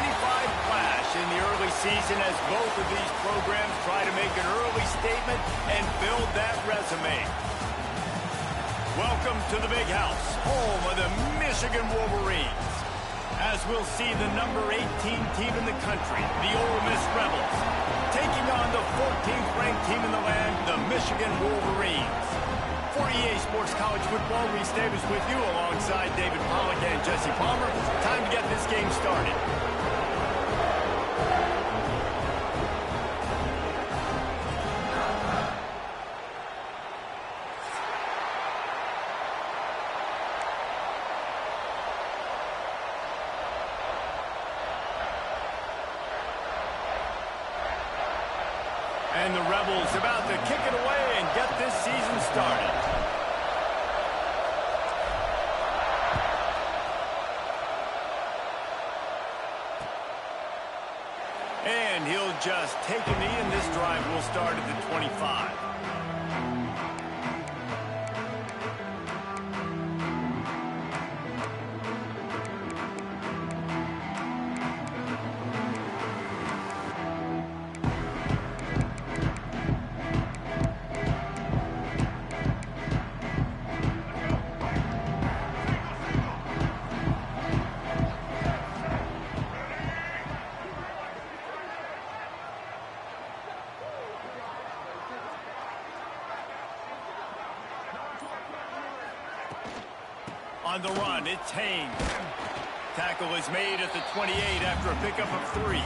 clash in the early season as both of these programs try to make an early statement and build that resume. Welcome to the Big House, home of the Michigan Wolverines. As we'll see the number 18 team in the country, the Ole Miss Rebels, taking on the 14th ranked team in the land, the Michigan Wolverines. For EA Sports College Football, Reese Davis with you alongside David Pollack and Jesse Palmer. Time to get this game started. And the Rebels about to kick it away and get this season started. And he'll just take a knee, and this drive will start at the 25. On the run, it's Haynes. Tackle is made at the 28 after a pickup of 3.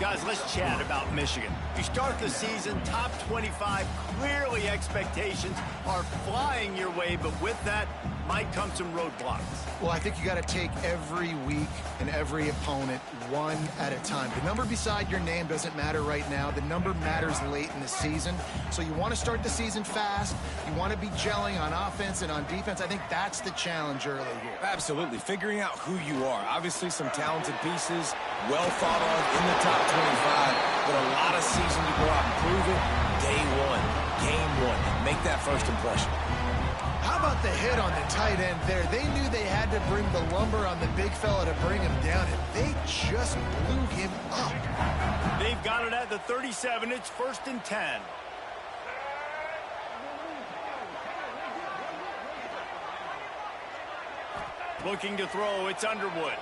Guys, let's chat about Michigan. You start the season top 25. Clearly expectations are flying your way, but with that might come some roadblocks. Well, I think you got to take every week and every opponent one at a time. The number beside your name doesn't matter right now. The number matters late in the season. So you want to start the season fast. You want to be gelling on offense and on defense. I think that's the challenge early here. Absolutely. Figuring out who you are. Obviously, some talented pieces, well thought of in the top 25, but a lot of season to go out and prove it. Day one, game one. Make that first impression. How about the hit on the tight end there? They knew they had to bring the lumber on the big fella to bring him down, and they just blew him up. They've got it at the 37. It's 1st and 10. Looking to throw, it's Underwood.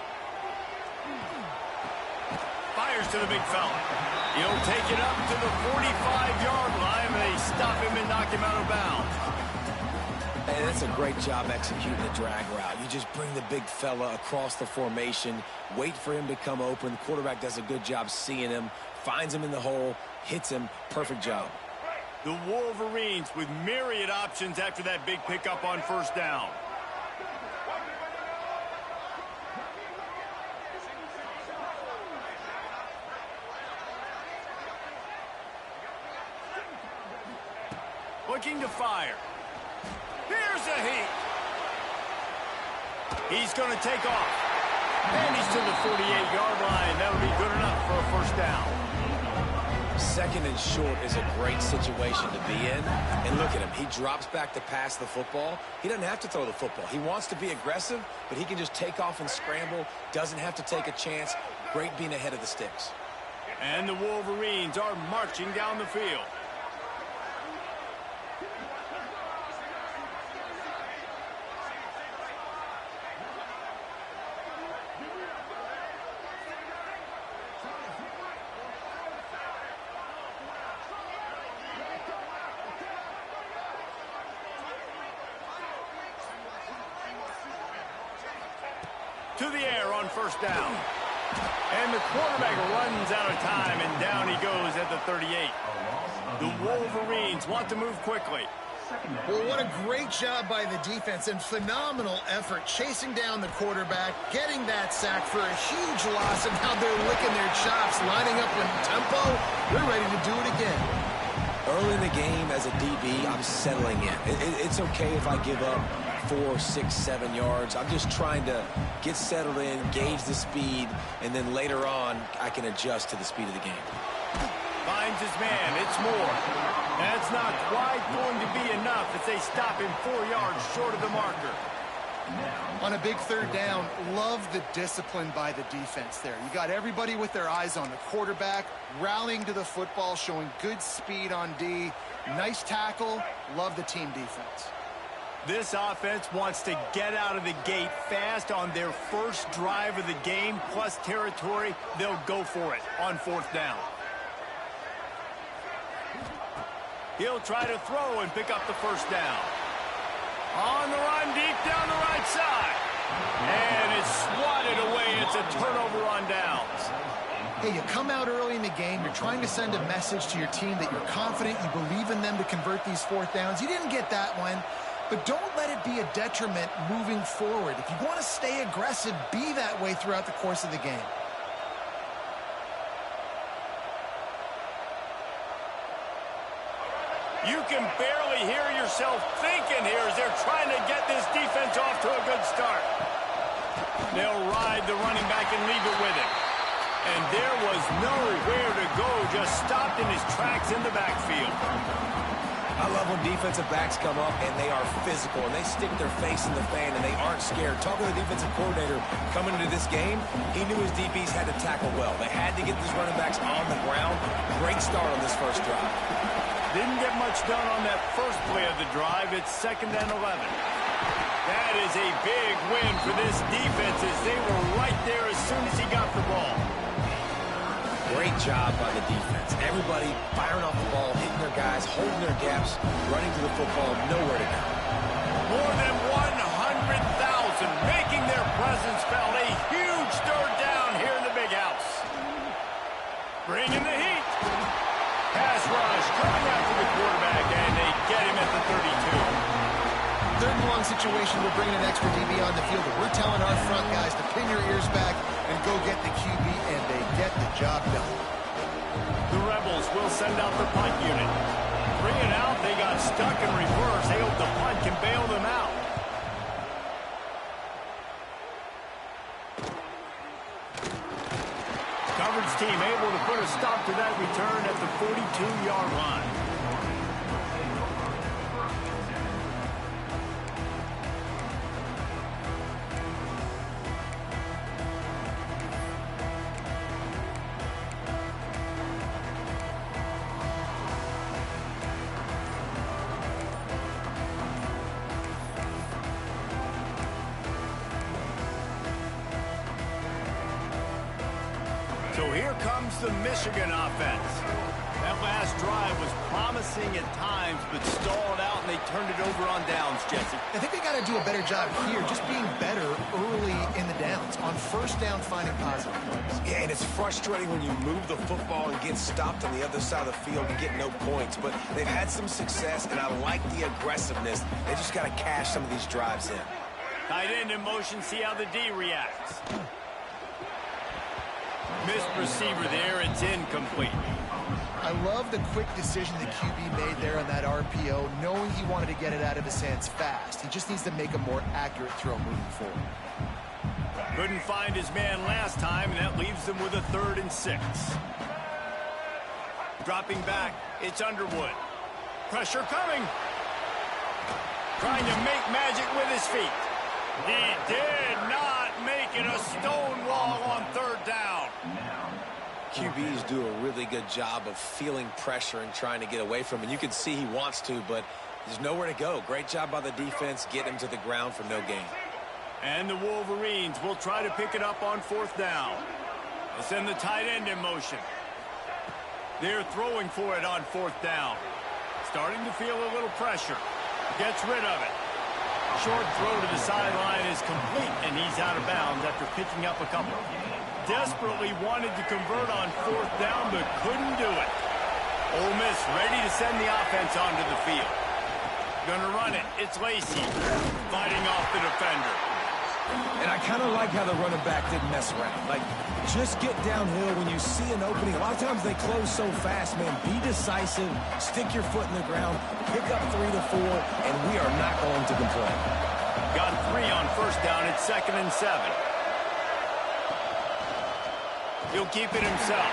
Fires to the big fella. He'll take it up to the 45-yard line, and they stop him and knock him out of bounds. And that's a great job executing the drag route. You just bring the big fella across the formation, wait for him to come open. The quarterback does a good job seeing him, finds him in the hole, hits him. Perfect job. The Wolverines with myriad options after that big pickup on 1st down. Looking to fire. Here's a heat. He's going to take off. And he's to the 48-yard line. That'll be good enough for a 1st down. 2nd and short is a great situation to be in. And look at him. He drops back to pass the football. He doesn't have to throw the football. He wants to be aggressive, but he can just take off and scramble. Doesn't have to take a chance. Great being ahead of the sticks. And the Wolverines are marching down the field. To the air on 1st down. And the quarterback runs out of time, and down he goes at the 38. The Wolverines want to move quickly. Well, what a great job by the defense and phenomenal effort chasing down the quarterback, getting that sack for a huge loss, and now they're licking their chops, lining up in tempo. They're ready to do it again. Early in the game as a DB, I'm settling in. It's okay if I give up 4, 6, 7 yards. I'm just trying to get settled in, gauge the speed, and then later on, I can adjust to the speed of the game. Finds his man. It's Moore. That's not quite going to be enough as they stop him 4 yards short of the marker. On a big third down, love the discipline by the defense there. You got everybody with their eyes on the quarterback, rallying to the football, showing good speed on D. Nice tackle. Love the team defense. This offense wants to get out of the gate fast on their first drive of the game, plus territory. They'll go for it on fourth down. He'll try to throw and pick up the first down. On the run, deep down the right side. And it's swatted away. It's a turnover on downs. Hey, you come out early in the game. You're trying to send a message to your team that you're confident, you believe in them to convert these fourth downs. You didn't get that one, but don't let it be a detriment moving forward. If you want to stay aggressive, be that way throughout the course of the game. You can barely hear yourself thinking here as they're trying to get this defense off to a good start. They'll ride the running back and leave it with him. And there was nowhere to go, just stopped in his tracks in the backfield. I love when defensive backs come up and they are physical and they stick their face in the fan and they aren't scared. Talking to the defensive coordinator coming into this game, he knew his DBs had to tackle well. They had to get these running backs on the ground. Great start on this first drive. Didn't get much done on that first play of the drive. It's 2nd and 11. That is a big win for this defense as they were right there as soon as he got the ball. Great job by the defense. Everybody firing off the ball, hitting their guys, holding their gaps, running to the football, nowhere to go. More than 100,000 making their presence felt. A huge third down here in the big house. Bringing the heat. Pass rush coming after the quarterback, and they get him at the 32. Third and long situation, we're bringing an extra DB on the field, but we're telling our front guys to pin your ears back and go get the QB, and they get the job done. The Rebels will send out the punt unit. Bring it out, they got stuck in reverse. They hope the punt can bail them out. Coverage team able to put a stop to that return at the 42-yard line. So here comes the Michigan offense. That last drive was promising at times, but stalled out, and they turned it over on downs, Jesse. I think they got to do a better job here, just being better early in the downs. On first down, finding positive plays. Yeah, and it's frustrating when you move the football and get stopped on the other side of the field and get no points. But they've had some success, and I like the aggressiveness. They just got to cash some of these drives in. Tight end in motion, see how the D reacts. Missed receiver there, it's incomplete. I love the quick decision the QB made there on that RPO, knowing he wanted to get it out of his hands fast. He just needs to make a more accurate throw moving forward. Couldn't find his man last time, and that leaves them with a 3rd and 6. Dropping back, it's Underwood. Pressure coming. Trying to make magic with his feet. He did not make it a stone wall on 3rd down. QBs do a really good job of feeling pressure and trying to get away from him. And you can see he wants to, but there's nowhere to go. Great job by the defense, getting him to the ground for no gain. And the Wolverines will try to pick it up on 4th down. They send the tight end in motion. They're throwing for it on 4th down. Starting to feel a little pressure. Gets rid of it. Short throw to the sideline is complete, and he's out of bounds after picking up a couple. Desperately wanted to convert on 4th down, but couldn't do it. Ole Miss ready to send the offense onto the field. Gonna run it. It's Lacey fighting off the defender. And I kind of like how the running back didn't mess around. Like, just get downhill when you see an opening. A lot of times they close so fast, man. Be decisive. Stick your foot in the ground. Pick up 3 to 4, and we are not going to complain. Got 3 on 1st down. It's 2nd and 7. He'll keep it himself.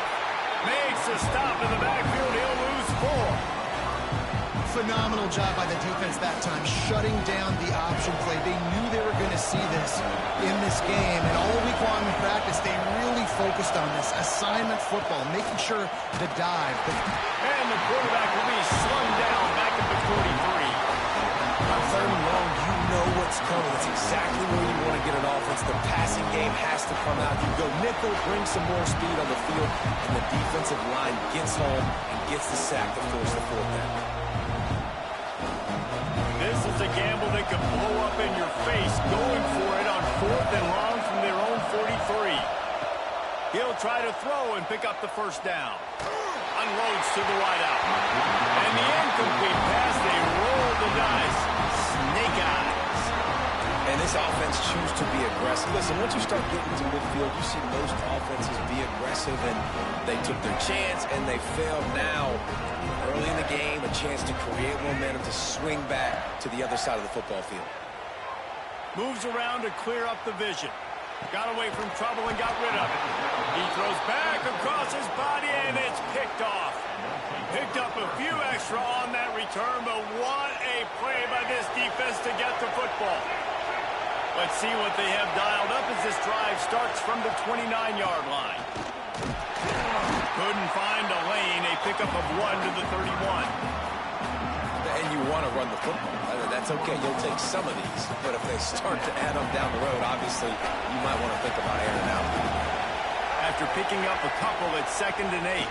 Makes a stop in the backfield. He'll lose 4. Phenomenal job by the defense that time, shutting down the option play. They knew they were going to see this in this game, and all week long in practice, they really focused on this assignment football, making sure to dive. And the quarterback will be slung down back at the 43. On 3rd and long, you know what's coming. It's exactly where you want to get an offense. The passing game has to come out. You go nickel, bring some more speed on the field, and the defensive line gets home and gets the sack to force the 4th down. This is a gamble that could blow up in your face, going for it on 4th and long from their own 43. He'll try to throw and pick up the 1st down. Unloads to the wideout. And the incomplete pass, they roll the dice. Snake eyes. And this offense chooses to be aggressive. Listen, once you start getting to midfield, you see most offenses be aggressive, and they took their chance, and they failed. Now, early in the game, a chance to create momentum to swing back to the other side of the football field. Moves around to clear up the vision. Got away from trouble and got rid of it. He throws back across his body, and it's picked off. Picked up a few extra on that return, but what a play by this defense to get the football. Let's see what they have dialed up as this drive starts from the 29-yard line. Couldn't find a lane, a pickup of 1 to the 31. And you want to run the football. That's okay. You'll take some of these. But if they start to add up down the road, obviously, you might want to think about airing out. After picking up a couple at 2nd and 8.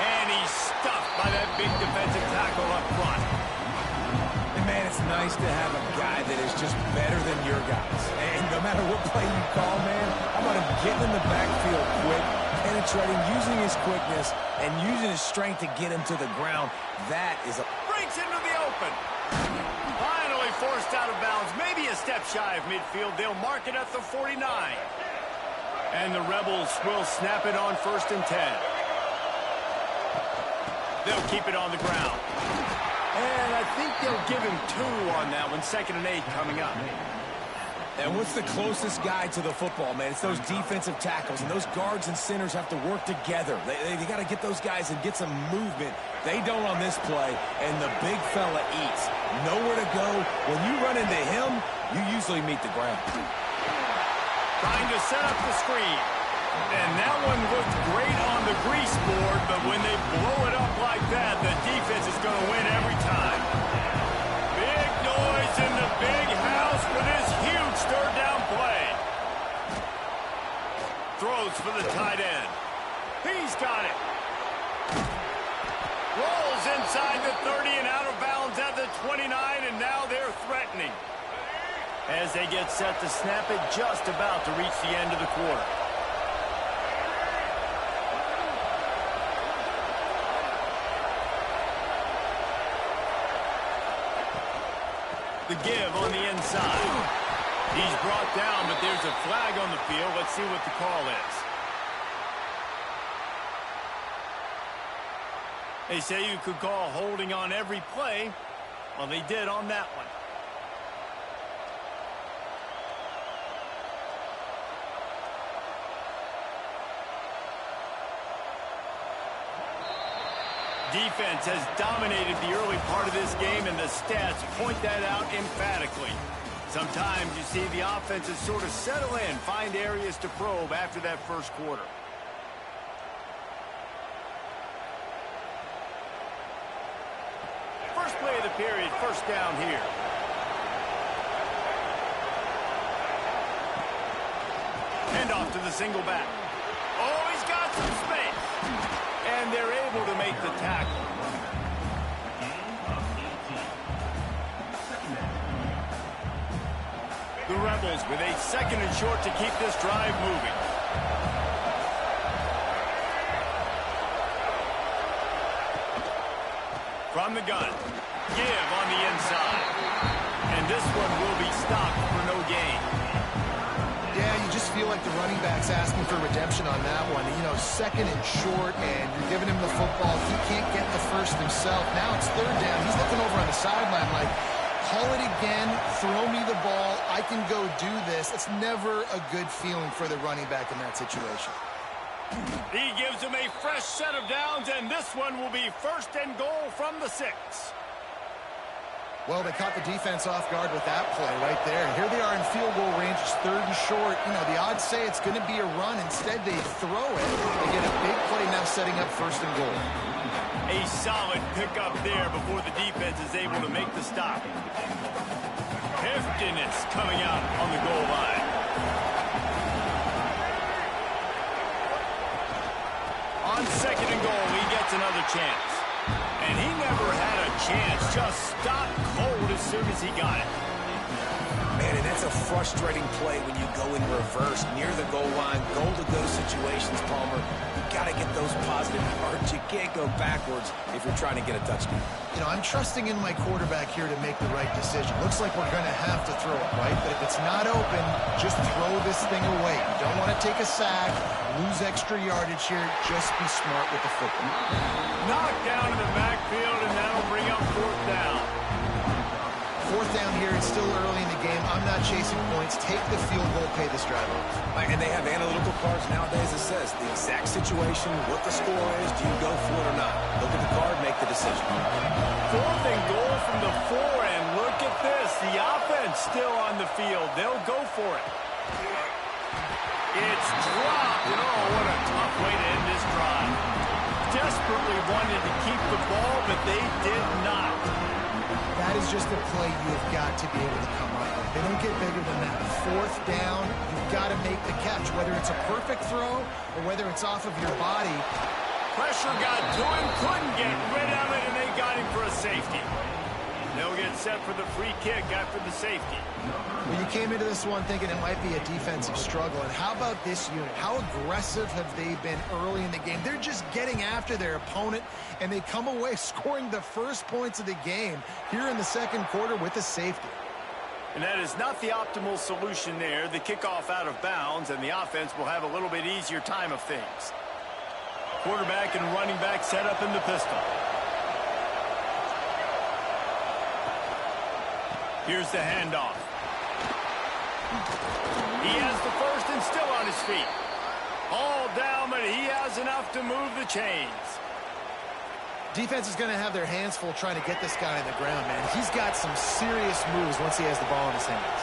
And he's stuffed by that big defensive tackle up front. And, man, it's nice to have a guy that is just better than your guys. And no matter what play you call, man, how about him getting in the backfield quick, penetrating, using his quickness, and using his strength to get him to the ground. That is a... Breaks into the open. Finally forced out of bounds. Maybe a step shy of midfield. They'll mark it at the 49. And the Rebels will snap it on 1st and 10. They'll keep it on the ground. And I think they'll give him 2 on that one. 2nd and 8 coming up. And what's the closest guy to the football, man? It's those defensive tackles, and those guards and centers have to work together. They got to get those guys and get some movement. They don't on this play, and the big fella eats. Nowhere to go. When you run into him, you usually meet the ground. Trying to set up the screen. And that one looked great on the grease board, but when they blow it up like that, the defense is going to win every time. Big noise in the big house for this huge 3rd down play. Throws for the tight end. He's got it. Rolls inside the 30 and out of bounds at the 29, and now they're threatening. As they get set to snap it, just about to reach the end of the quarter. The give on the inside. He's brought down, but there's a flag on the field. Let's see what the call is. They say you could call holding on every play. Well, they did on that one. Defense has dominated the early part of this game, and the stats point that out emphatically. Sometimes you see the offenses sort of settle in, find areas to probe after that 1st quarter. First play of the period, 1st down here. Hand off to the single back. Oh, he's got some space. And they're able to make the tackle. The Rebels with a 2nd and short to keep this drive moving. From the gun. Give on the inside. And this one will be stopped for no gain. Yeah, you just feel like the running back's asking for redemption on that one. You know, 2nd and short, and you're giving him the football. He can't get the 1st himself. Now it's 3rd down. He's looking over on the sideline like, call it again, throw me the ball, I can go do this. It's never a good feeling for the running back in that situation. He gives him a fresh set of downs, and this one will be 1st and goal from the 6. Well, they caught the defense off guard with that play right there. Here they are in field goal range. It's 3rd and short. You know, the odds say it's going to be a run. Instead, they throw it. They get a big play now setting up 1st and goal. A solid pickup there before the defense is able to make the stop. Heftiness coming out on the goal line. On 2nd and goal, he gets another chance. And he never had a chance, just stopped cold as soon as he got it. Man, and that's a frustrating play when you go in reverse near the goal line, goal-to-go situations, Palmer. You got to get those positive yards. You can't go backwards if you're trying to get a touchdown. You know, I'm trusting in my quarterback here to make the right decision. Looks like we're going to have to throw it, right? But if it's not open, just throw this thing away. You don't want to take a sack, lose extra yardage here. Just be smart with the football. Knocked down in the backfield, and that'll bring up 4th down. 4th down here. It's still early in the game. I'm not chasing points. Take the field goal, pay this drive off. And they have analytical cards nowadays that says the exact situation, what the score is, do you go for it or not? Look at the card, make the decision. 4th and goal from the 4, and look at this. The offense still on the field. They'll go for it. It's dropped, and oh, what a tough way to end this drive. Desperately wanted to keep the ball, but they did not. That is just a play you've got to be able to come up with. They don't get bigger than that. 4th down, you've got to make the catch, whether it's a perfect throw or whether it's off of your body. Pressure got to him, couldn't get rid of it, and they got him for a safety. They'll get set for the free kick after the safety. Well, you came into this one thinking it might be a defensive struggle, and how about this unit? How aggressive have they been early in the game? They're just getting after their opponent, and they come away scoring the first points of the game here in the 2nd quarter with a safety. And that is not the optimal solution there. The kickoff out of bounds, and the offense will have a little bit easier time of things. Quarterback and running back set up in the pistol. Here's the handoff. He has the 1st and still on his feet. All down, but he has enough to move the chains. Defense is going to have their hands full trying to get this guy on the ground, man. He's got some serious moves once he has the ball in his hands.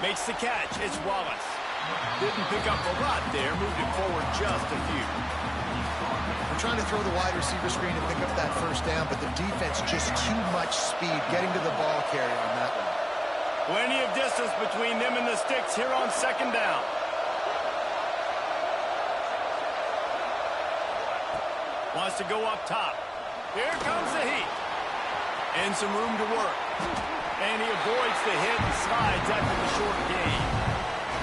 Makes the catch. It's Wallace. Didn't pick up a lot there. Moved it forward just a few. We're trying to throw the wide receiver screen and pick up that 1st down, but the defense just too much speed getting to the ball carrier on that one. Plenty of distance between them and the sticks here on 2nd down. Wants to go up top. Here comes the heat. And some room to work. And he avoids the hit and slides after the short gain.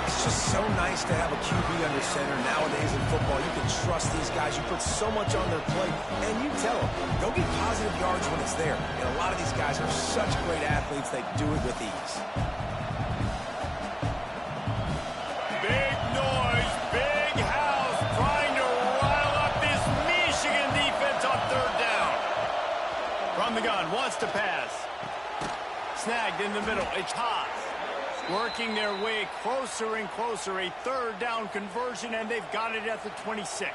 It's just so nice to have a QB under center nowadays in football. You can trust these guys. You put so much on their plate, and you tell them, go get positive yards when it's there. And a lot of these guys are such great athletes, they do it with ease. Big noise, big house, trying to rile up this Michigan defense on 3rd down. From the gun, wants to pass. Snagged in the middle, it's Haas. Working their way closer and closer, a 3rd down conversion, and they've got it at the 26.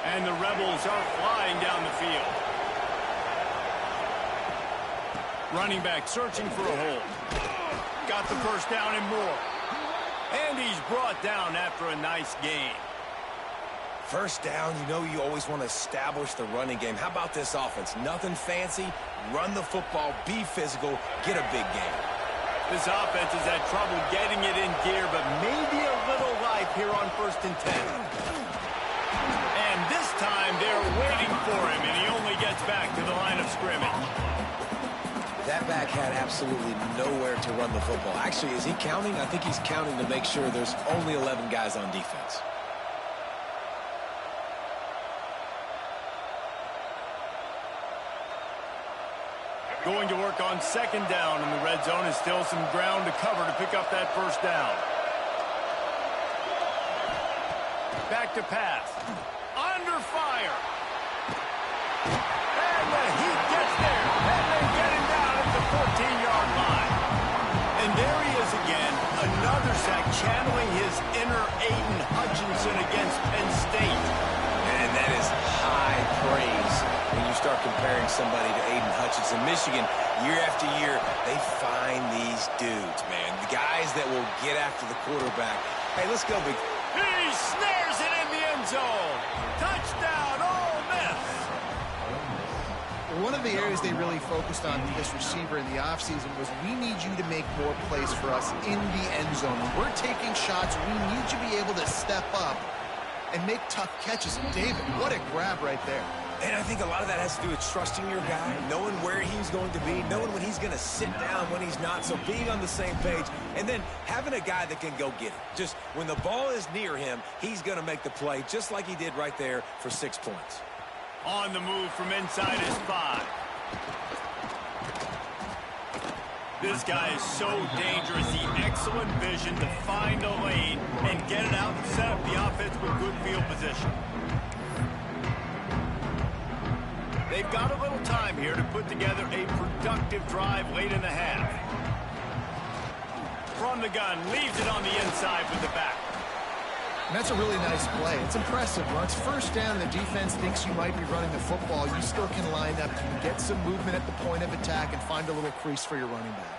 And the Rebels are flying down the field. Running back searching for a hole. Got the 1st down and more. And he's brought down after a nice gain. 1st down, you know you always want to establish the running game. How about this offense? Nothing fancy. Run the football, be physical, get a big gain. This offense has had trouble getting it in gear, but maybe a little life here on 1st and 10. And this time they're waiting for him, and he only gets back to the line of scrimmage. That back had absolutely nowhere to run the football. Actually, is he counting? I think he's counting to make sure there's only 11 guys on defense. Going to work on 2nd down in the red zone, and still some ground to cover to pick up that 1st down. Back to pass. Under fire. And the Heat gets there. And they get him down at the 14-yard line. And there he is again, another sack, channeling his inner Aiden Hutchinson against Penn State. And that is high praise when you start comparing somebody to Aiden Hutchinson. Michigan, year after year, they find these dudes, man. The guys that will get after the quarterback. Hey, let's go, big. He snares it in the end zone. Touchdown, Ole Miss. One of the areas they really focused on with this receiver in the offseason was we need you to make more plays for us in the end zone. When we're taking shots, we need you to be able to step up and make tough catches. And David, what a grab right there. And I think a lot of that has to do with trusting your guy, knowing where he's going to be, knowing when he's going to sit down, when he's not. So being on the same page, and then having a guy that can go get it. Just when the ball is near him, he's going to make the play, just like he did right there for 6 points. On the move from inside his 5. This guy is so dangerous. The excellent vision to find a lane and get it out and set up the offense with good field position. They've got a little time here to put together a productive drive late in the half. From the gun, leaves it on the inside with the back. And that's a really nice play. It's impressive. When it's first down and the defense thinks you might be running the football, you still can line up. You can get some movement at the point of attack and find a little crease for your running back.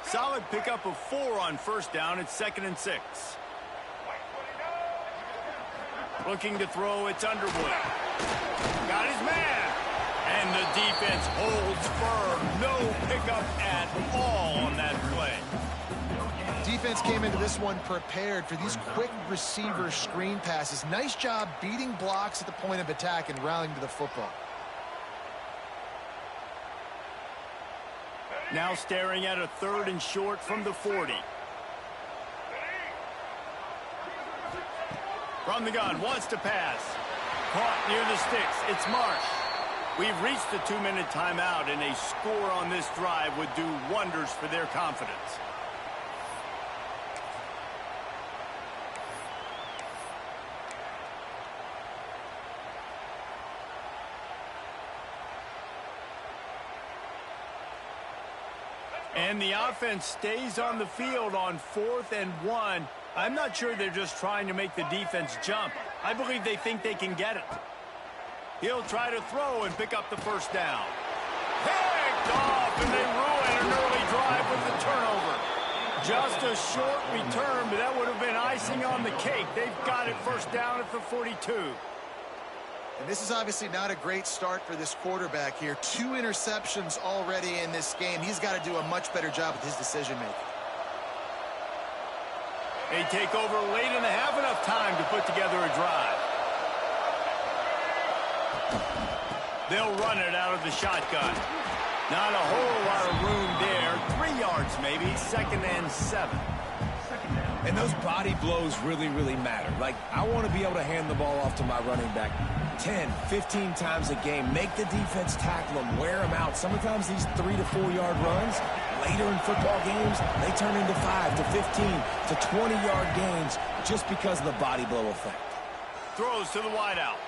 Solid pickup of 4 on first down. It's 2nd and 6. Looking to throw, it's Underwood. Got his man. And the defense holds firm. No pickup at all on that play. Defense came into this one prepared for these quick receiver screen passes. Nice job beating blocks at the point of attack and rallying to the football. Now staring at a 3rd and short from the 40. From the gun, wants to pass. Caught near the sticks. It's Marsh. We've reached the 2-minute timeout, and a score on this drive would do wonders for their confidence. And the offense stays on the field on 4th and 1. I'm not sure they're just trying to make the defense jump. I believe they think they can get it. He'll try to throw and pick up the first down. Picked off, and they ruin an early drive with the turnover. Just a short return, but that would have been icing on the cake. They've got it first down at the 42. And this is obviously not a great start for this quarterback here. 2 interceptions already in this game. He's got to do a much better job with his decision-making. They take over late and have enough time to put together a drive. They'll run it out of the shotgun. Not a whole lot of room there. 3 yards maybe, 2nd and 7. And those body blows really, really matter. Like, I want to be able to hand the ball off to my running back 10, 15 times a game. Make the defense tackle them, wear them out. Sometimes these 3 to 4 yard runs, later in football games, they turn into 5 to 15 to 20-yard gains just because of the body blow effect. Throws to the wideout.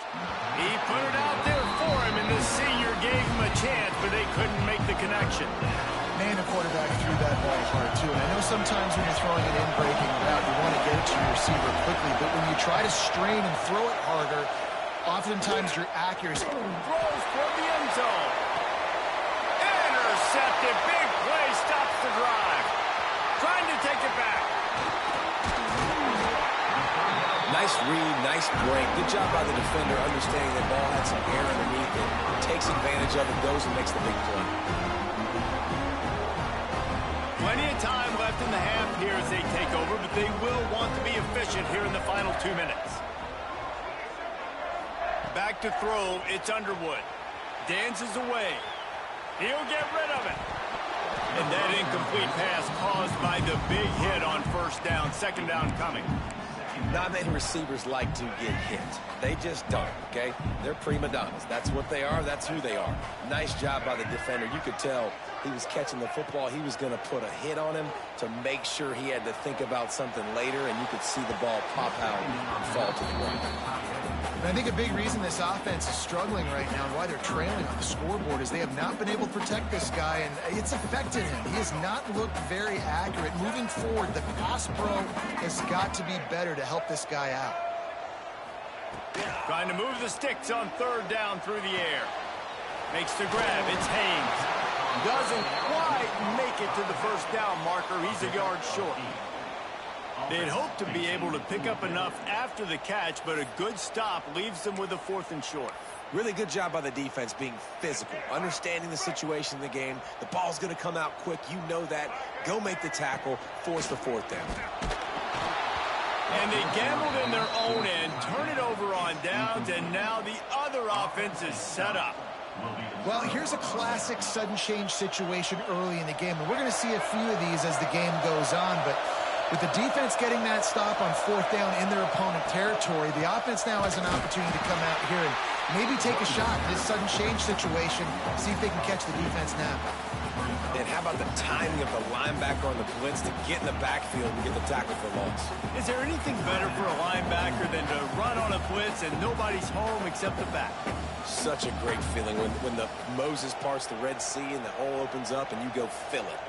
He put it out there for him, and the senior gave him a chance, but they couldn't make the connection. Man, the quarterback threw that ball hard, too. And I know sometimes when you're throwing an in-breaking route, you want to get it to your receiver quickly. But when you try to strain and throw it harder, oftentimes your accuracy Throws toward the end zone. Intercepted. Big play. Stops the drive. Trying to take it back. Nice read, nice break. Good job by the defender understanding that ball had some air underneath it. Takes advantage of it, goes and makes the big play. Plenty of time left in the half here as they take over, but they will want to be efficient here in the final 2 minutes. Back to throw, it's Underwood. Dances away. He'll get rid of it. And that incomplete pass caused by the big hit on first down. 2nd down coming. Not many receivers like to get hit. They just don't, okay? They're prima donnas. That's what they are. That's who they are. Nice job by the defender. You could tell he was catching the football. He was going to put a hit on him to make sure he had to think about something later, and you could see the ball pop out and fall to the ground. And I think a big reason this offense is struggling right now and why they're trailing on the scoreboard is they have not been able to protect this guy, and it's affected him. He has not looked very accurate. Moving forward, the pass pro has got to be better to help this guy out. Trying to move the sticks on third down through the air. Makes the grab. It's Haynes. Doesn't quite make it to the first down marker. He's a yard short. They'd hope to be able to pick up enough after the catch, but a good stop leaves them with a 4th and short. Really good job by the defense being physical, understanding the situation in the game. The ball's going to come out quick. You know that. Go make the tackle, force the 4th down. And they gambled in their own end, turn it over on downs, and now the other offense is set up. Well, here's a classic sudden change situation early in the game, and we're going to see a few of these as the game goes on, but with the defense getting that stop on 4th down in their opponent territory, the offense now has an opportunity to come out here and maybe take a shot in this sudden change situation, see if they can catch the defense now. And how about the timing of the linebacker on the blitz to get in the backfield and get the tackle for loss? Is there anything better for a linebacker than to run on a blitz and nobody's home except the back? Such a great feeling when the Moses parts the Red Sea and the hole opens up and you go fill it.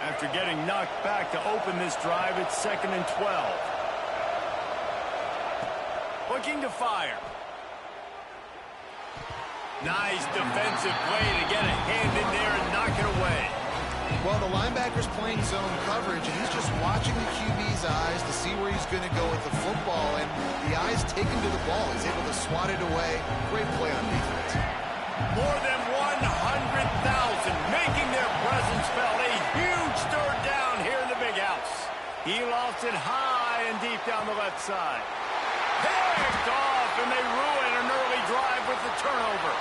After getting knocked back to open this drive, it's 2nd and 12. Looking to fire. Nice defensive play to get a hand in there and knock it away. Well, the linebacker's playing zone coverage, and he's just watching the QB's eyes to see where he's going to go with the football, and the eyes take him to the ball. He's able to swat it away. Great play on defense. More than 100,000 making their presence felt. A huge third down here in the big house. He lost it high and deep down the left side. Picked off, and they ruin an early drive with the turnover.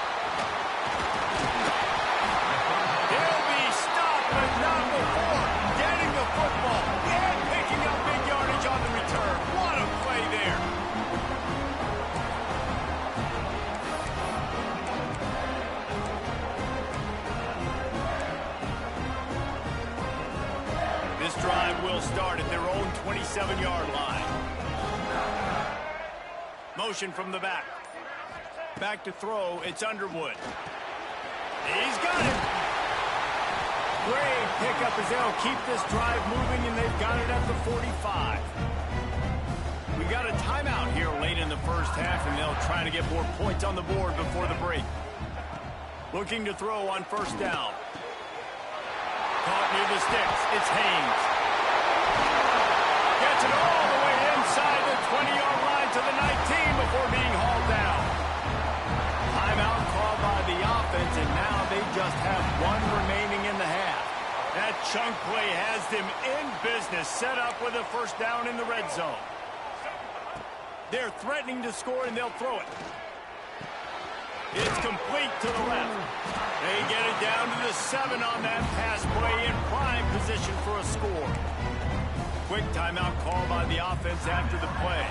He'll be stopped, but not before getting the football and picking up big yardage on the return. What a play there. This drive will start at their own 27-yard line. Motion from the back. Back to throw. It's Underwood. He's got it. Great pickup as they'll keep this drive moving, and they've got it at the 45. We got a timeout here late in the first half, and they'll try to get more points on the board before the break. Looking to throw on 1st down. Caught near the sticks. It's Haynes. Gets it all the way inside the 20-yard line to the 19 before being hauled down. Timeout called by the offense, and now they just have one remaining in the half. That chunk play has them in business, set up with a 1st down in the red zone. They're threatening to score, and they'll throw it. It's complete to the left. They get it down to the 7 on that pass play in prime position for a score. Quick timeout call by the offense after the play.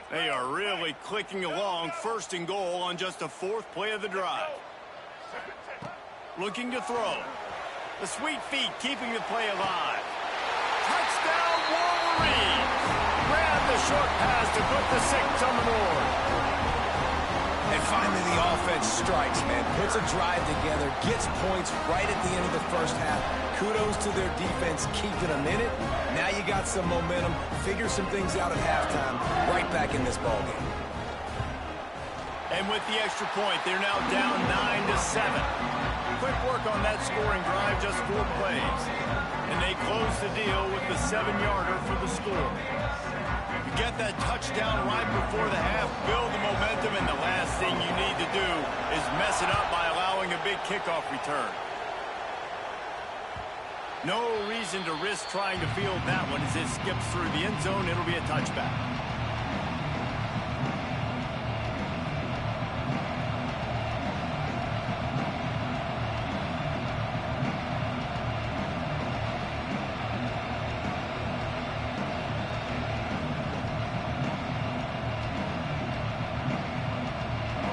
They are really clicking along, 1st and goal on just the 4th play of the drive. Looking to throw. The sweet feet keeping the play alive. Touchdown Wolverines! Grab the short pass to put the 6 on the board. And finally the offense strikes, man. Puts a drive together, gets points right at the end of the first half. Kudos to their defense keeping them in it. Now you got some momentum. Figure some things out at halftime. Right back in this ballgame. And with the extra point, they're now down 9-7. Quick work on that scoring drive, just 4 plays. And they close the deal with the 7-yarder for the score. You get that touchdown right before the half, build the momentum, and the last thing you need to do is mess it up by allowing a big kickoff return. No reason to risk trying to field that one as it skips through the end zone. It'll be a touchback.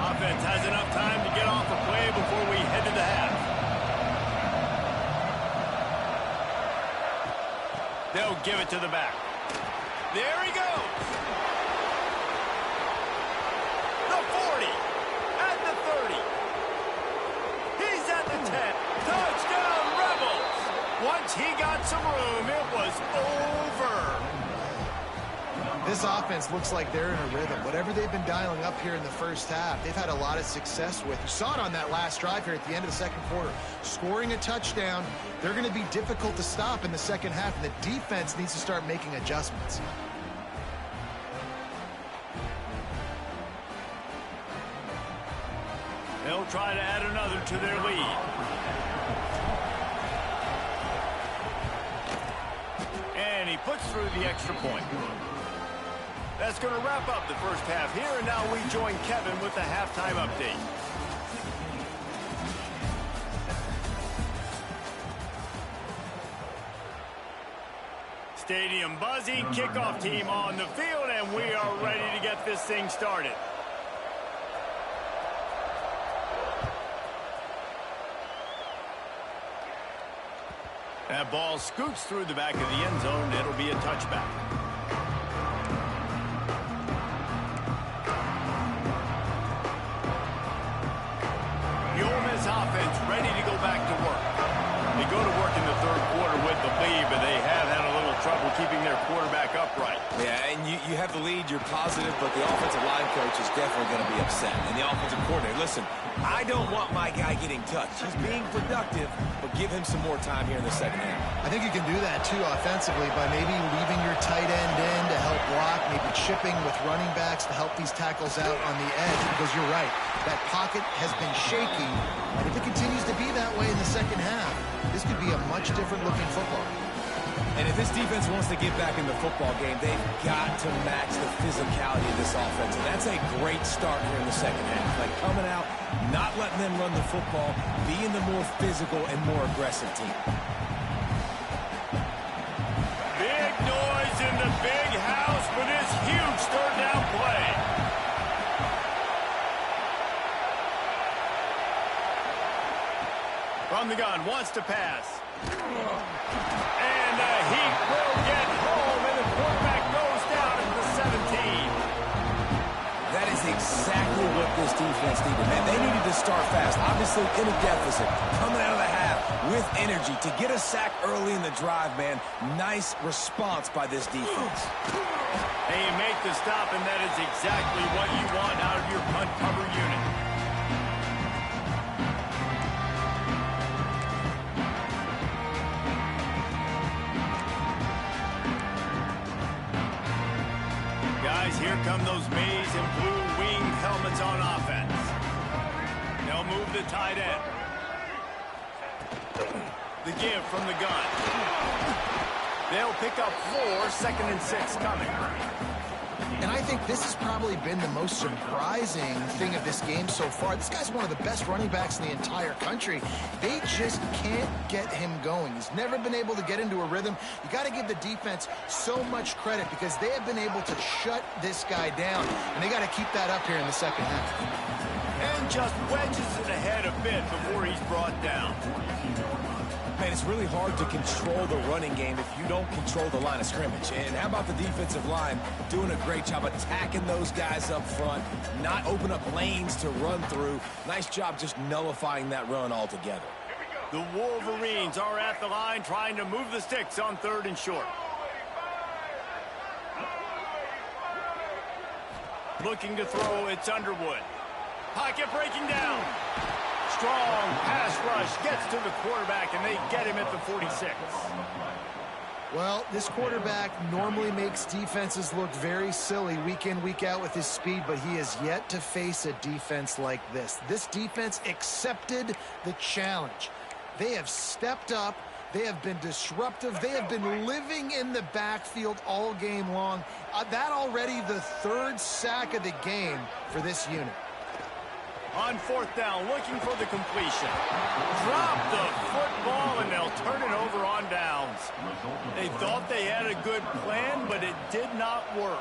Offense has enough time to get off the play before we head to the half. They'll give it to the back. There he goes. The 40. At the 30. He's at the 10. Touchdown, Rebels. Once he got some room, it was over. This offense looks like they're in a rhythm. Whatever they've been dialing up here in the first half, they've had a lot of success with. You saw it on that last drive here at the end of the second quarter. Scoring a touchdown, they're going to be difficult to stop in the second half, and the defense needs to start making adjustments. They'll try to add another to their lead. And he puts through the extra point. That's going to wrap up the first half here, and now we join Kevin with the halftime update. Stadium buzzing, kickoff team on the field, and we are ready to get this thing started. That ball scoots through the back of the end zone. It'll be a touchback. The Ole Miss offense ready to go back to work. They go to work in the third quarter with the lead, but they have had a little trouble keeping their quarterback upright. Yeah, and you have the lead, you're positive, but the offensive line coach is definitely going to be upset. And the offensive coordinator, listen, I don't want my guy getting touched. He's being productive, but give him some more time here in the second half. I think you can do that, too, offensively, by maybe leaving your tight end in to help block, maybe chipping with running backs to help these tackles out on the edge, because you're right. That pocket has been shaky, and if it continues to be that way in the second half, this could be a much different-looking football. And if this defense wants to get back in the football game, they've got to match the physicality of this offense. And that's a great start here in the second half. Like coming out, not letting them run the football, being the more physical and more aggressive team. Big noise in the big house for this huge third down play. From the gun, wants to pass. And he will get home, and the quarterback goes down at the 17. That is exactly what this defense needed, man. They needed to start fast, obviously in a deficit, coming out of the half with energy to get a sack early in the drive, man. Nice response by this defense. Hey, you make the stop, and that is exactly what you want out of your punt cover unit. Guys, here come those maize and blue winged helmets on offense. They'll move the tight end. The give from the gun. They'll pick up 4, 2nd and 6 coming. And I think this has probably been the most surprising thing of this game so far. This guy's one of the best running backs in the entire country. They just can't get him going. He's never been able to get into a rhythm. You got to give the defense so much credit because they have been able to shut this guy down, and they got to keep that up here in the second half. And just wedges it ahead a bit before he's brought down. Man, it's really hard to control the running game if you don't control the line of scrimmage. And how about the defensive line doing a great job attacking those guys up front, not open up lanes to run through. Nice job just nullifying that run altogether. The Wolverines are at the line trying to move the sticks on 3rd and short. Looking to throw, it's Underwood. Pocket breaking down. Strong pass rush gets to the quarterback, and they get him at the 46. Well, this quarterback normally makes defenses look very silly week in, week out with his speed, but he has yet to face a defense like this. This defense accepted the challenge. They have stepped up. They have been disruptive. They have been living in the backfield all game long. That already the third sack of the game for this unit. On fourth down, looking for the completion. Drop the football, and they'll turn it over on downs. They thought they had a good plan, but it did not work.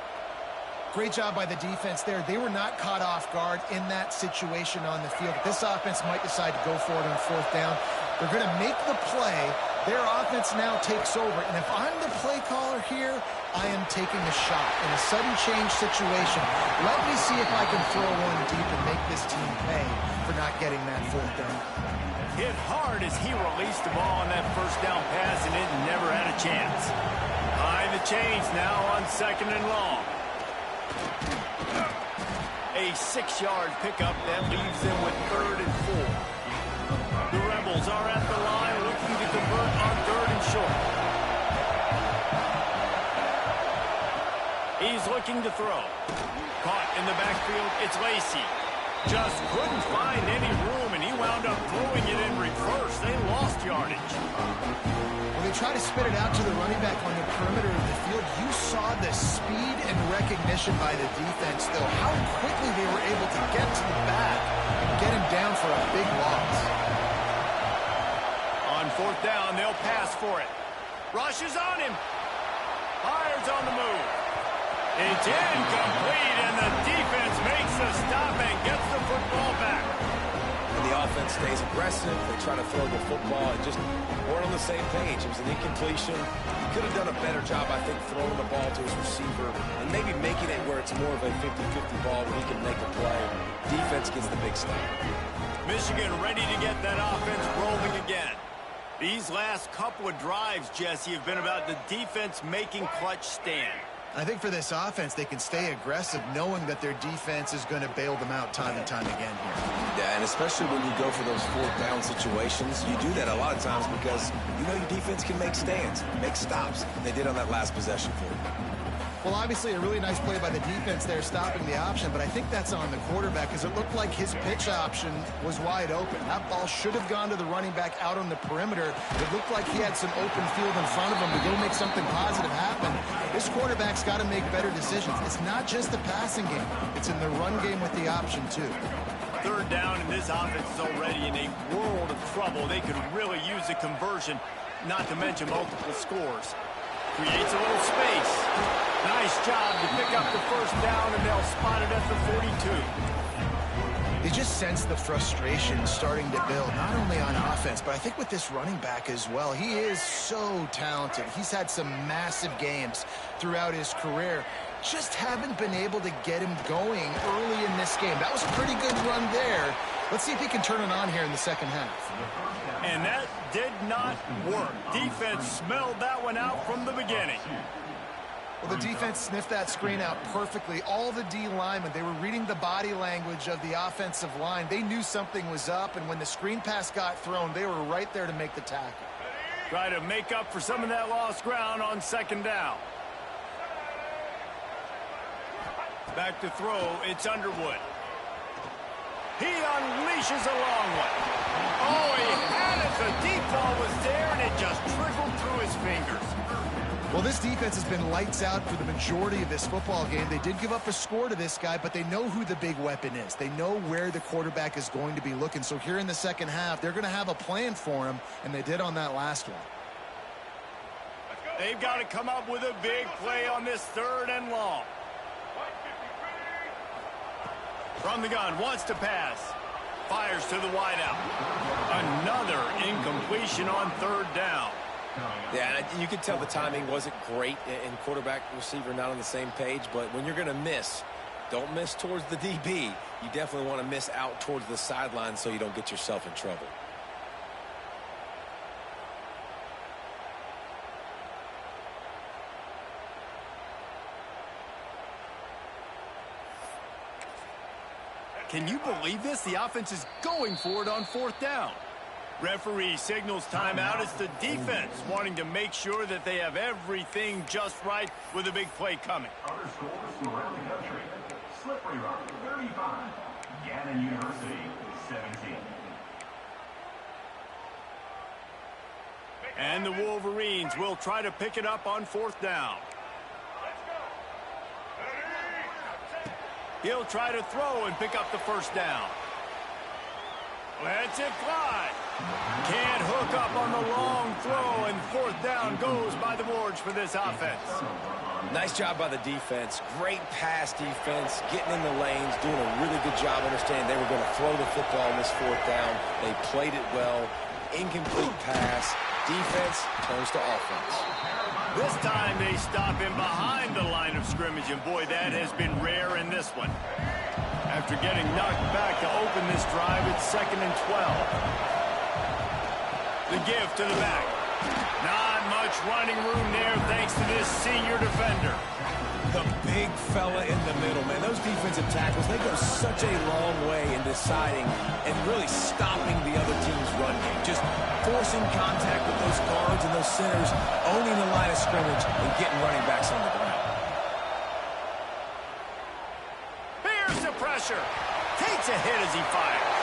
Great job by the defense there. They were not caught off guard in that situation on the field. This offense might decide to go for it on fourth down. They're going to make the play. Their offense now takes over. And if I'm the play caller here, I am taking a shot in a sudden change situation. Let me see if I can throw one deep and make this team pay for not getting that fourth down. Hit hard as he released the ball on that first down pass, and it never had a chance. High the chains now on second and long. A 6-yard pickup that leaves them with 3rd and 4. The Rebels are at the line looking to convert on 3rd and short. He's looking to throw. Caught in the backfield, it's Lacey. Just couldn't find any room, and he wound up throwing it in reverse. They lost yardage. When they try to spit it out to the running back on the perimeter of the field, you saw the speed and recognition by the defense, though, how quickly they were able to get to the back and get him down for a big loss. On fourth down, they'll pass for it. Rush is on him. Fires on the move. It's incomplete, and the defense makes the stop and gets the football back. And the offense stays aggressive. They try to throw the football and just weren't on the same page. It was an incompletion. He could have done a better job, I think, throwing the ball to his receiver and maybe making it where it's more of a 50-50 ball where he can make a play. Defense gets the big stop. Michigan ready to get that offense rolling again. These last couple of drives, Jesse, have been about the defense making clutch stand. I think for this offense, they can stay aggressive knowing that their defense is going to bail them out time and time again here. Yeah, and especially when you go for those fourth down situations, you do that a lot of times because you know your defense can make stands, make stops. They did on that last possession for you. Well, obviously a really nice play by the defense there stopping the option, but I think that's on the quarterback because it looked like his pitch option was wide open. That ball should have gone to the running back out on the perimeter. It looked like he had some open field in front of him to go make something positive happen. This quarterback's got to make better decisions. It's not just the passing game. It's in the run game with the option, too. Third down, and this offense is already in a world of trouble. They could really use a conversion, not to mention multiple scores. Creates a little space. Nice job to pick up the first down, and they'll spot it at the 42. They just sense the frustration starting to build, not only on offense, but I think with this running back as well. He is so talented. He's had some massive games throughout his career. Just haven't been able to get him going early in this game. That was a pretty good run there. Let's see if he can turn it on here in the second half. And that did not work. Defense smelled that one out from the beginning. Well, the defense sniffed that screen out perfectly. All the D linemen, they were reading the body language of the offensive line. They knew something was up, and when the screen pass got thrown, they were right there to make the tackle. Try to make up for some of that lost ground on second down. Back to throw, it's Underwood. He unleashes a long one. Oh, he had it. The deep ball was there, and it just trickled through his fingers. Well, this defense has been lights out for the majority of this football game. They did give up a score to this guy, but they know who the big weapon is. They know where the quarterback is going to be looking. So here in the second half, they're going to have a plan for him, and they did on that last one. They've got to come up with a big play on this third and long. From the gun, wants to pass. Fires to the wideout. Another incompletion on third down. Yeah, you could tell the timing wasn't great and quarterback receiver not on the same page, but when you're going to miss, don't miss towards the DB. You definitely want to miss out towards the sideline so you don't get yourself in trouble. Can you believe this? The offense is going for it on fourth down. Referee signals timeout. It's the defense wanting to make sure that they have everything just right with a big play coming. Other schools from around the country. Slippery Rock, 35. Gannon University, 17. And the Wolverines will try to pick it up on 4th down. He'll try to throw and pick up the 1st down. Lets it fly. Can't hook up on the long throw, and 4th down goes by the boards for this offense. Nice job by the defense. Great pass defense, getting in the lanes, doing a really good job understanding they were going to throw the football on this 4th down. They played it well. Incomplete pass. Defense turns to offense. This time they stop him behind the line of scrimmage, and boy, that has been rare in this one. After getting knocked back to open this drive, it's 2nd and 12. The give to the back. Not much running room there thanks to this senior defender. The big fella in the middle, man. Those defensive tackles, they go such a long way in deciding and really stopping the other team's run game. Just forcing contact with those guards and those centers, owning the line of scrimmage, and getting running backs on the ground. Here's the pressure. Takes a hit as he fires.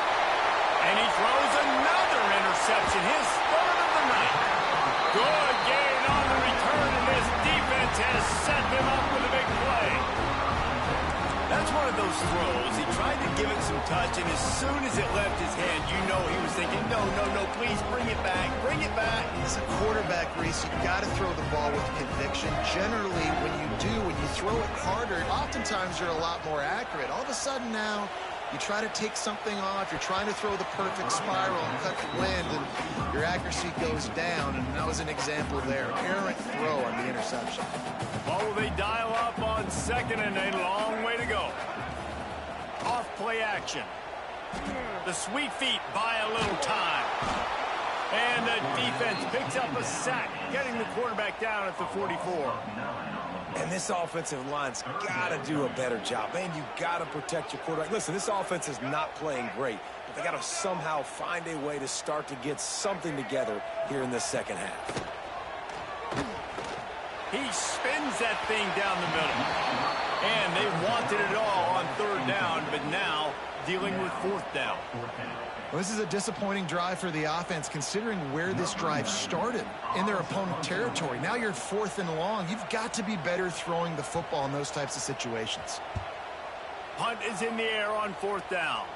And he throws another interception, his 3rd of the night. Good gain on the return, and this defense has set them up with a big play. That's one of those throws. He tried to give it some touch, and as soon as it left his hand, you know he was thinking, no, please bring it back, bring it back. As a quarterback, Reese, you've got to throw the ball with conviction. Generally, when you throw it harder, oftentimes you're a lot more accurate. All of a sudden now, you try to take something off, you're trying to throw the perfect spiral and cut the wind, and your accuracy goes down, and that was an example there. Errant throw on the interception. Well, will they dial up on 2nd and a long way to go? Off play action. The sweet feet buy a little time. And the defense picks up a sack, getting the quarterback down at the 44. And this offensive line's got to do a better job. Man, you got to protect your quarterback. Listen, this offense is not playing great, but they got to somehow find a way to start to get something together here in the 2nd half. He spins that thing down the middle. And they wanted it all on 3rd down, but now dealing with 4th down. Well, this is a disappointing drive for the offense, considering where this drive started in their opponent territory. Now you're 4th and long. You've got to be better throwing the football in those types of situations. Punt is in the air on 4th down.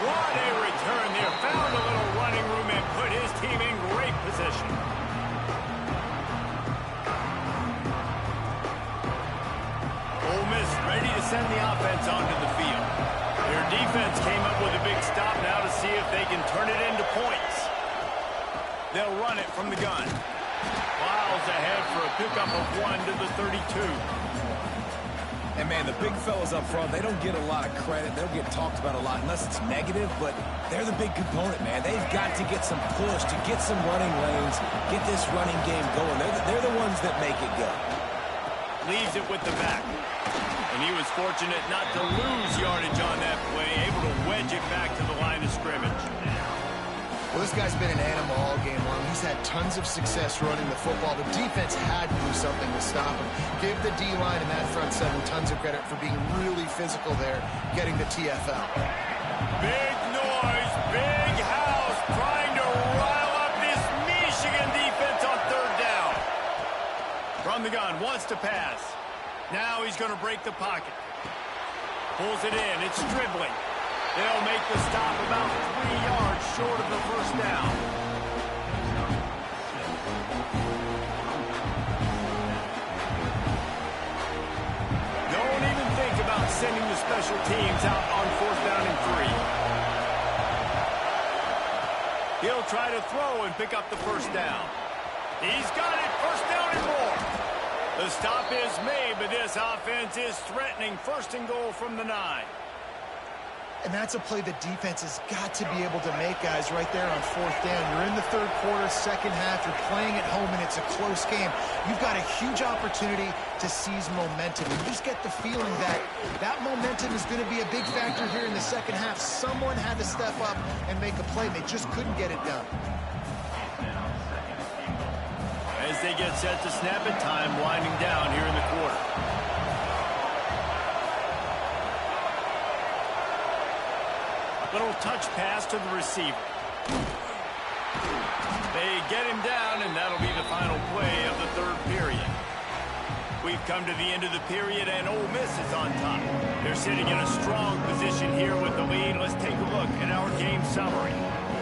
What a return there. Found a little running room and put his team in great position. Ole Miss ready to send the offense onto the field. Their defense came up with a big stop now to see if they can turn it into points. They'll run it from the gun. Miles ahead for a pickup of 1 to the 32. And, man, the big fellas up front, they don't get a lot of credit. They'll get talked about a lot unless it's negative, but they're the big component, man. They've got to get some push, to get some running lanes, get this running game going. They're the ones that make it go. Leaves it with the back. And he was fortunate not to lose yardage on that play, able to wedge it back to the line of scrimmage. Well, this guy's been an animal all game long. He's had tons of success running the football. The defense had to do something to stop him. Give the D-line and that front seven tons of credit for being really physical there, getting the TFL. Big noise, big house, trying to rile up this Michigan defense on 3rd down. From the gun, wants to pass. Now he's going to break the pocket. Pulls it in, it's dribbling. They'll make the stop about 3 yards short of the 1st down. Don't even think about sending the special teams out on 4th down and 3. He'll try to throw and pick up the 1st down. He's got it, 1st down and more. The stop is made, but this offense is threatening 1st and goal from the 9. And that's a play the defense has got to be able to make, guys, right there on 4th down. You're in the 3rd quarter, 2nd half. You're playing at home, and it's a close game. You've got a huge opportunity to seize momentum. You just get the feeling that that momentum is going to be a big factor here in the 2nd half. Someone had to step up and make a play. They just couldn't get it done. As they get set to snap it, time winding down here in the quarter. Little touch pass to the receiver. They get him down, and that'll be the final play of the third period. We've come to the end of the period, and Ole Miss is on top. They're sitting in a strong position here with the lead. Let's take a look at our game summary.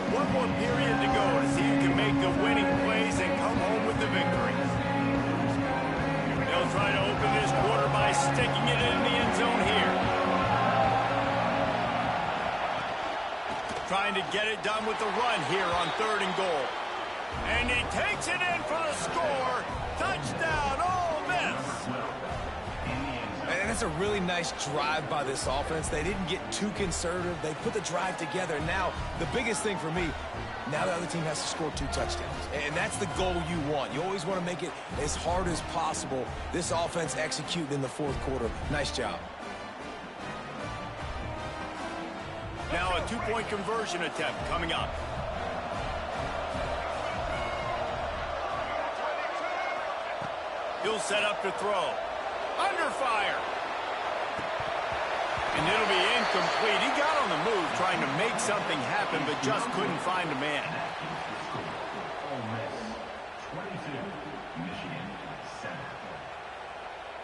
One more period to go to see who can make the winning plays and come home with the victory. They'll try to open this quarter by sticking it in the end zone here. Trying to get it done with the run here on 3rd and goal. And he takes it in for the score. Touchdown, Ole Miss. And that's a really nice drive by this offense. They didn't get too conservative. They put the drive together. Now, the biggest thing for me, now the other team has to score 2 touchdowns. And that's the goal you want. You always want to make it as hard as possible. This offense executed in the 4th quarter. Nice job. Now a 2-point conversion attempt coming up. He'll set up to throw. Under fire. And it'll be incomplete. He got on the move trying to make something happen, but just couldn't find a man. Ole Miss 22, Michigan 7.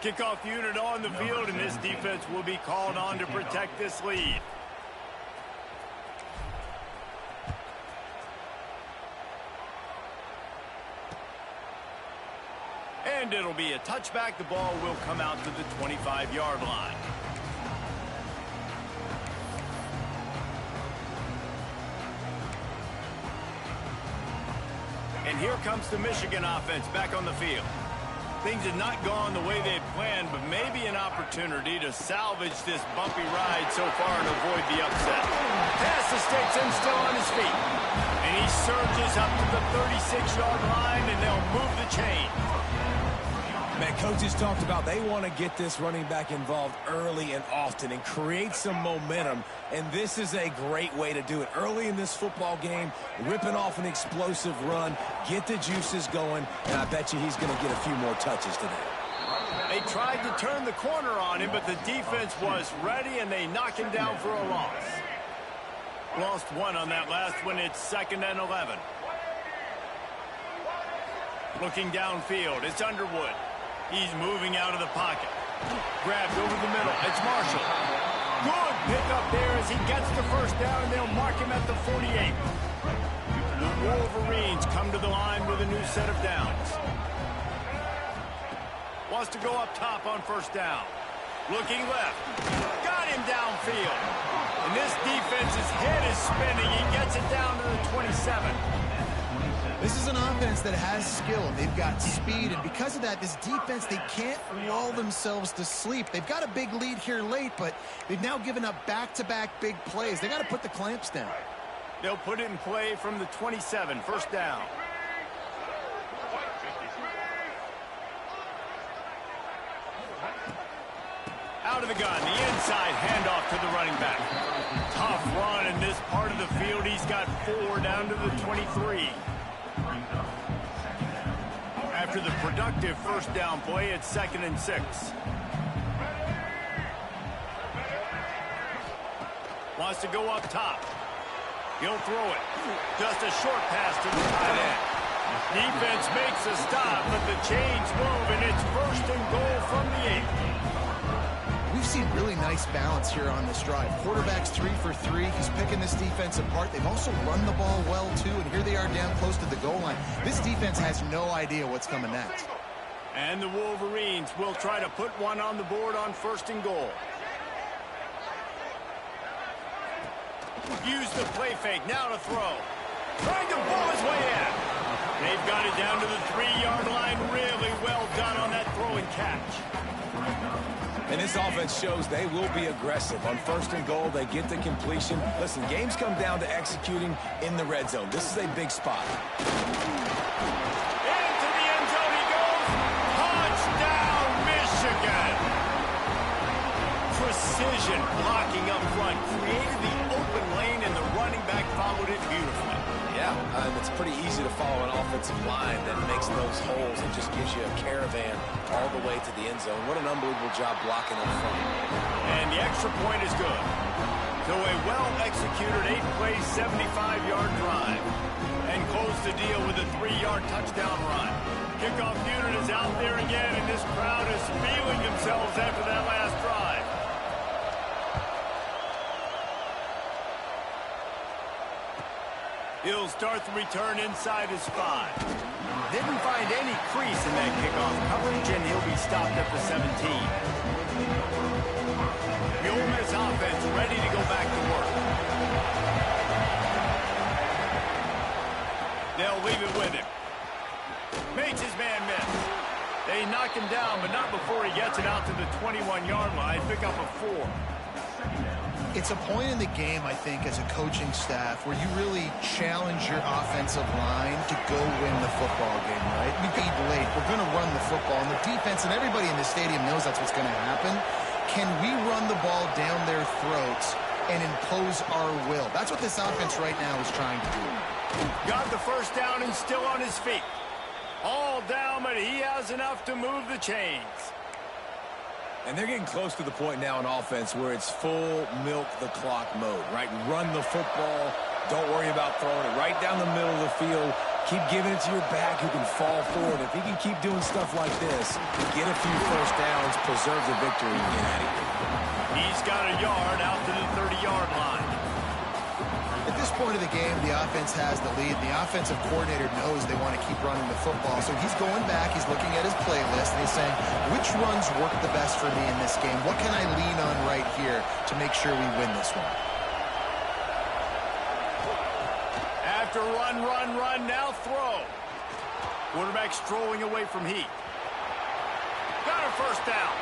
Kickoff unit on the field, and this defense will be called on to protect this lead. And it'll be a touchback. The ball will come out to the 25-yard line. And here comes the Michigan offense back on the field. Things have not gone the way they had planned, but maybe an opportunity to salvage this bumpy ride so far and avoid the upset. Pass escapes him, still on his feet. And he surges up to the 36-yard line, and they'll move the chain. Man, coaches talked about they want to get this running back involved early and often and create some momentum, and this is a great way to do it. Early in this football game, ripping off an explosive run, get the juices going, and I bet you he's going to get a few more touches today. They tried to turn the corner on him, but the defense was ready, and they knock him down for a loss. Lost 1 on that last one. It's 2nd and 11. Looking downfield, it's Underwood. He's moving out of the pocket. Grabbed over the middle. It's Marshall. Good pickup there as he gets the first down, and they'll mark him at the 48. The Wolverines come to the line with a new set of downs. Wants to go up top on 1st down. Looking left. Got him downfield. And this defense's head is spinning. He gets it down to the 27. This is an offense that has skill. They've got speed, and because of that, this defense, they can't lull themselves to sleep. They've got a big lead here late, but they've now given up back-to-back big plays. They got to put the clamps down. They'll put it in play from the 27, 1st down. Out of the gun, the inside handoff to the running back. Tough run in this part of the field. He's got 4 down to the 23. After the productive 1st down play, it's 2nd and 6. Wants to go up top. He'll throw it. Just a short pass to the tight end. Defense makes a stop, but the chains move, and it's 1st and goal from the 8. We've seen really nice balance here on this drive. Quarterback's 3 for 3. He's picking this defense apart. They've also run the ball well, too, and here they are down close to the goal line. This defense has no idea what's coming next. And the Wolverines will try to put one on the board on 1st and goal. Use the play fake, now to throw. Trying to blow his way in. They've got it down to the 3-yard line. Really well done on that throw and catch. And this offense shows they will be aggressive. On 1st and goal, they get the completion. Listen, games come down to executing in the red zone. This is a big spot. Into the end zone he goes. Touchdown, Michigan. Precision blocking up front. Created the open lane, and the running back followed it beautifully. Yeah, it's pretty easy to follow an offensive line that makes those holes and just gives you a caravan all the way to the end zone. What an unbelievable job blocking up front. And the extra point is good. So a well-executed 8-play, 75-yard drive. And close the deal with a 3-yard touchdown run. Kickoff unit is out there again, and this crowd is feeling themselves after that last drive. He'll start the return inside his 5. Didn't find any crease in that kickoff coverage, and he'll be stopped at the 17. The Ole Miss offense ready to go back to work. They'll leave it with him. Makes his man miss. They knock him down, but not before he gets it out to the 21-yard line. Pick up a 4. It's a point in the game, I think, as a coaching staff where you really challenge your offensive line to go win the football game, right? We beat late. We're going to run the football. And the defense and everybody in the stadium knows that's what's going to happen. Can we run the ball down their throats and impose our will? That's what this offense right now is trying to do. Got the first down and still on his feet. All down, but he has enough to move the chains. And they're getting close to the point now in offense where it's full milk the clock mode, right? Run the football. Don't worry about throwing it right down the middle of the field. Keep giving it to your back who can fall forward. If he can keep doing stuff like this, get a few first downs, preserve the victory, and get out of here. He's got a yard out to the 30-yard line. At this point of the game, the offense has the lead. The offensive coordinator knows they want to keep running the football. So he's going back, he's looking at his playlist, and he's saying, which runs work the best for me in this game? What can I lean on right here to make sure we win this one? After run, now throw. Quarterback strolling away from heat. Got a first down.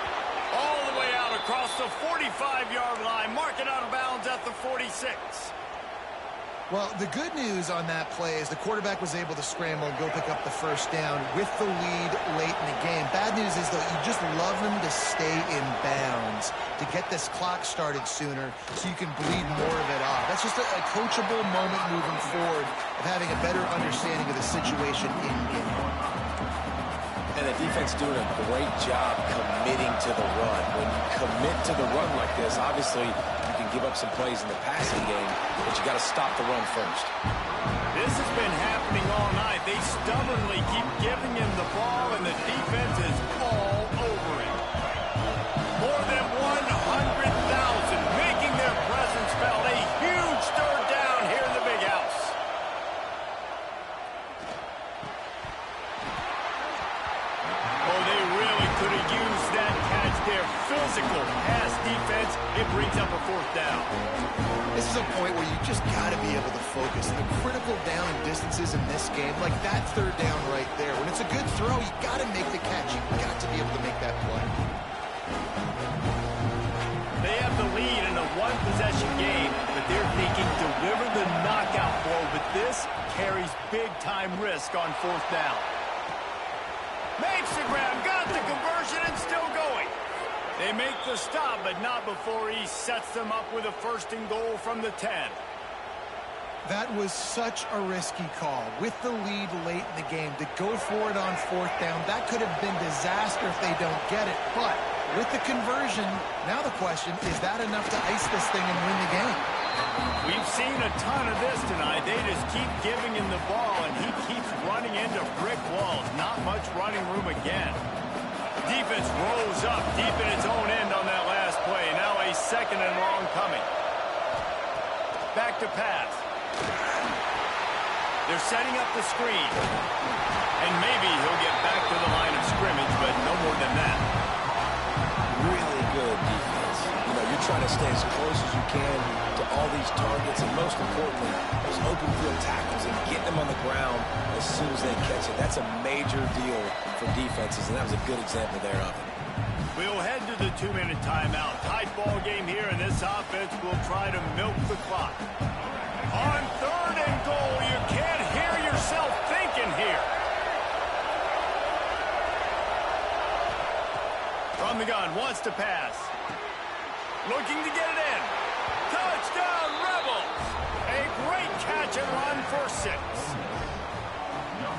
All the way out across the 45-yard line. Marking out of bounds at the 46. Well, the good news on that play is the quarterback was able to scramble and go pick up the first down with the lead late in the game. Bad news is, though, you just love them to stay in bounds to get this clock started sooner so you can bleed more of it off. That's just a coachable moment moving forward of having a better understanding of the situation in game. And the defense doing a great job committing to the run. When you commit to the run like this, obviously you can give up some plays in the passing game, but you got to stop the run first. This has been happening all night. They stubbornly keep giving him the ball, and the defense is all over it. More than 100,000 making their presence felt. A huge third down here in the big house. Oh, they really could have used that catch there. Physical pass defense. It brings up a fourth down. This is a point where you just got to be able to focus. The critical down and distances in this game, like that third down right there. When it's a good throw, you got to make the catch. You got to be able to make that play. They have the lead in a one-possession game, but they're thinking deliver the knockout blow. But this carries big-time risk on fourth down. Makes the grab, got the conversion, and still going. They make the stop, but not before he sets them up with a first and goal from the 10. That was such a risky call. With the lead late in the game, to go for it on fourth down, that could have been disaster if they don't get it. But with the conversion, now the question, is that enough to ice this thing and win the game? We've seen a ton of this tonight. They just keep giving him the ball, and he keeps running into brick walls. Not much running room again. Defense rose up deep in its own end on that last play. Now a second and long coming. Back to pass. They're setting up the screen. And maybe he'll get back to the line of scrimmage, but no more than that. Really good defense. You know, you're trying to stay as close as you can to all these targets, and most importantly, those open field tackles and get them on the ground as soon as they catch it. That's a major deal for defenses, and that was a good example there of it. We'll head to the 2-minute timeout. Tight ball game here, and this offense will try to milk the clock. On third and goal, you can't hear yourself thinking here. From the gun, wants to pass. Looking to get it in. Touchdown, Rebels! A great catch and run for 6.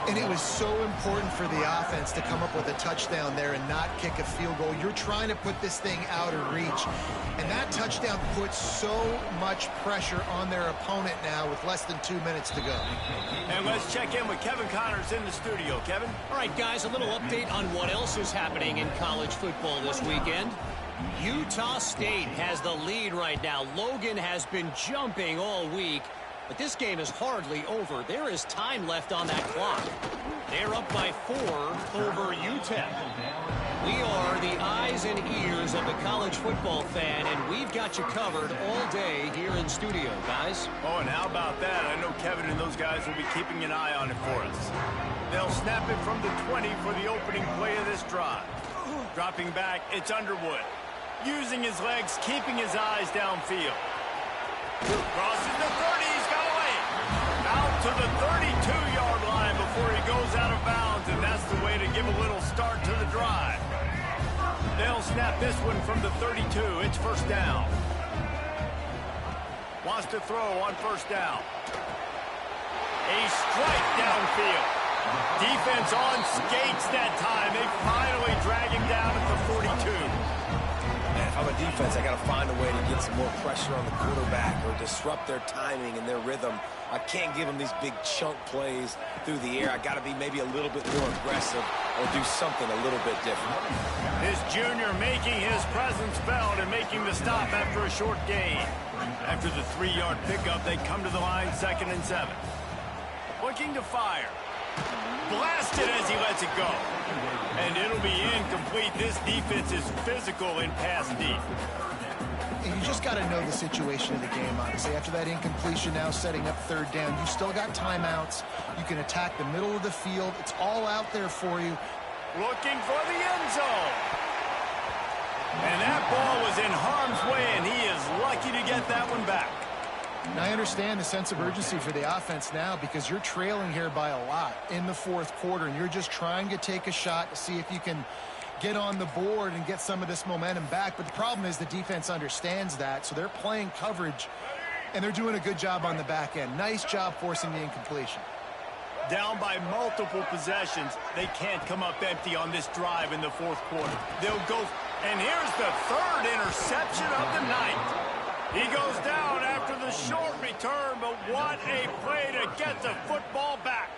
And it was so important for the offense to come up with a touchdown there and not kick a field goal. You're trying to put this thing out of reach. And that touchdown puts so much pressure on their opponent now with less than 2 minutes to go. And let's check in with Kevin Connors in the studio. Kevin? All right, guys, a little update on what else is happening in college football this weekend. Utah State has the lead right now. Logan has been jumping all week. But this game is hardly over. There is time left on that clock. They're up by 4 over UTEP. We are the eyes and ears of the college football fan, and we've got you covered all day here in studio, guys. Oh, and how about that? I know Kevin and those guys will be keeping an eye on it for us. They'll snap it from the 20 for the opening play of this drive. Dropping back, it's Underwood. Using his legs, keeping his eyes downfield. Crosses the 30, he's got away. Out to the 32-yard line before he goes out of bounds, and that's the way to give a little start to the drive. They'll snap this one from the 32. It's first down. Wants to throw on first down. A strike downfield. Defense on skates that time. They finally drag him down at the 42. If I'm a defense, I got to find a way to get some more pressure on the quarterback or disrupt their timing and their rhythm. I can't give them these big chunk plays through the air. I got to be maybe a little bit more aggressive or do something a little bit different. This junior making his presence felt and making the stop after a short gain. After the 3-yard pickup, they come to the line 2nd and 7. Looking to fire. Blasted as he lets it go. And it'll be incomplete. This defense is physical in pass deep. And you just got to know the situation of the game, honestly. After that incompletion, now setting up 3rd down, you still got timeouts. You can attack the middle of the field. It's all out there for you. Looking for the end zone. And that ball was in harm's way, and he is lucky to get that one back. And I understand the sense of urgency for the offense now because you're trailing here by a lot in the 4th quarter, and you're just trying to take a shot to see if you can get on the board and get some of this momentum back. But the problem is the defense understands that, so they're playing coverage, and they're doing a good job on the back end. Nice job forcing the incompletion. Down by multiple possessions, they can't come up empty on this drive in the 4th quarter. They'll go, and here's the 3rd interception of the night. He goes down after the short return, but what a play to get the football back.